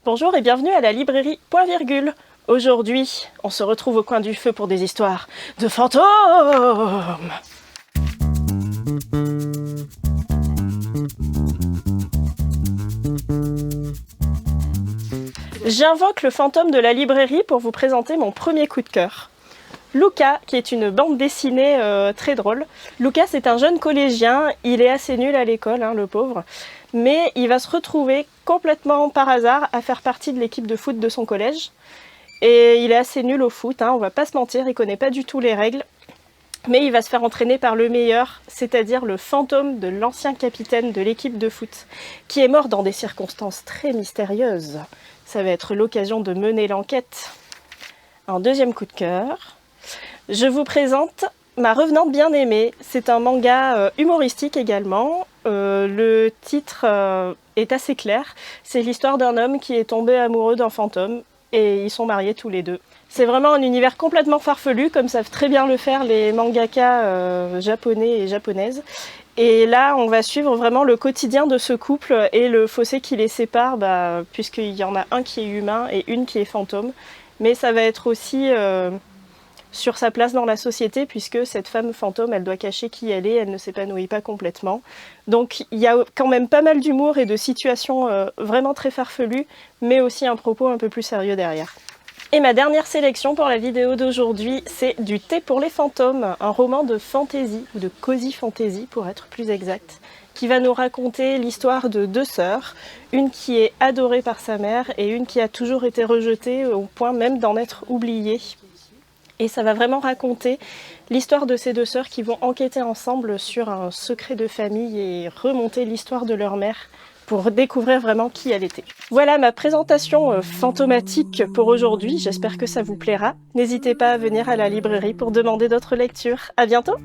Bonjour et bienvenue à la librairie Point Virgule. Aujourd'hui, on se retrouve au coin du feu pour des histoires de fantômes. J'invoque le fantôme de la librairie pour vous présenter mon premier coup de cœur. Luca, qui est une bande dessinée très drôle. Luca, c'est un jeune collégien, il est assez nul à l'école, le pauvre, mais il va se retrouver complètement par hasard à faire partie de l'équipe de foot de son collège. Et il est assez nul au foot, on va pas se mentir, il connaît pas du tout les règles, mais il va se faire entraîner par le meilleur, c'est-à-dire le fantôme de l'ancien capitaine de l'équipe de foot, qui est mort dans des circonstances très mystérieuses. Ça va être l'occasion de mener l'enquête. Un deuxième coup de cœur. Je vous présente Ma Revenante Bien-Aimée. C'est un manga humoristique également. Le titre est assez clair. C'est l'histoire d'un homme qui est tombé amoureux d'un fantôme et ils sont mariés tous les deux. C'est vraiment un univers complètement farfelu, comme savent très bien le faire les mangaka japonais et japonaises. Et là, on va suivre vraiment le quotidien de ce couple et le fossé qui les sépare, puisqu'il y en a un qui est humain et une qui est fantôme. Mais ça va être aussi sur sa place dans la société, puisque cette femme fantôme, elle doit cacher qui elle ne s'épanouit pas complètement. Donc il y a quand même pas mal d'humour et de situations vraiment très farfelues, mais aussi un propos un peu plus sérieux derrière. Et ma dernière sélection pour la vidéo d'aujourd'hui, c'est Du thé pour les fantômes, un roman de fantasy, ou de cozy fantasy pour être plus exact, qui va nous raconter l'histoire de deux sœurs, une qui est adorée par sa mère et une qui a toujours été rejetée au point même d'en être oubliée. Et ça va vraiment raconter l'histoire de ces deux sœurs qui vont enquêter ensemble sur un secret de famille et remonter l'histoire de leur mère pour découvrir vraiment qui elle était. Voilà ma présentation fantomatique pour aujourd'hui, j'espère que ça vous plaira. N'hésitez pas à venir à la librairie pour demander d'autres lectures. À bientôt!